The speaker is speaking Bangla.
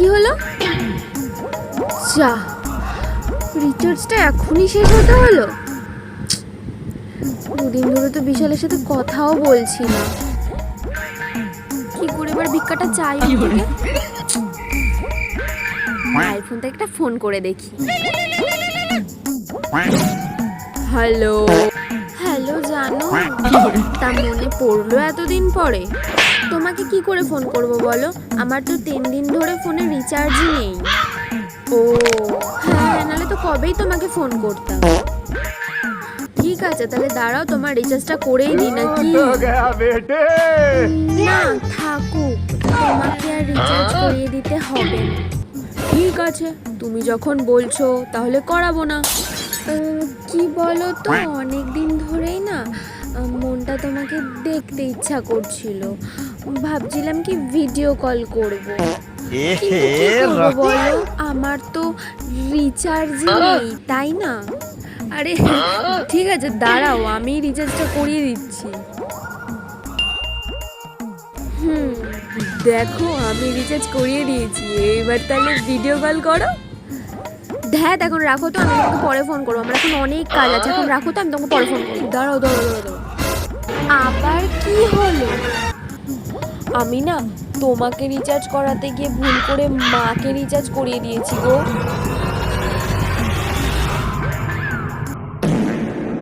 কি হলো? যা, রিচার্জটা এখনই শেষ হতে হলো। দুদিন ধরে তো বিশালের সাথে কথাও বলছি না। কি করে এবার ভিক্ষাটা চাই? মায়ের ফোন থেকে একটা ফোন করে দেখি। হ্যালো হ্যালো, জানো তা মনে পড়লো এতদিন পরে? তোমাকে কি করে ফোন করব বলো? আমার তো 3 দিন ধরে ফোনে রিচার্জই নেই। ও হ্যাঁ, নাহলে তো কবেই তোমাকে ফোন করতাম। ঠিক আছে, তাহলে দাঁড়াও, তোমার রিচার্জটা করেই দিই নাকি? না থাকুক, তোমাকে আর রিচার্জ করিয়ে দিতে হবে না। ঠিক আছে, তুমি যখন বলছো তাহলে করাবো না। কি বলো তো, অনেক দিন ধরেই না মনটা তোমাকে দেখতে ইচ্ছা করছিল। ভাবছিলাম কি ভিডিও কল করব। কিন্তু কি করবো বলো, আমার তো রিচার্জ নেই, তাই না? আরে ঠিক আছে, দাঁড়াও, আমি রিচার্জটা করিয়ে দিচ্ছি। দেখো, আমি রিচার্জ করিয়ে দিয়েছি। এবার তাহলে ভিডিও কল করো। হ্যাঁ, এখন রাখো তো, আমি তোমাকে পরে ফোন করবো। আমার এখন অনেক কাজ আছে, এখন রাখো তো, আমি তোমাকে পরে ফোন করবো। দাঁড়াও দাঁড়াও দাঁড়াও, আবার কি হলো? আমি না তোমাকে রিচার্জ করাতে গিয়ে ভুল করে মাকে রিচার্জ করিয়ে দিয়েছি গো।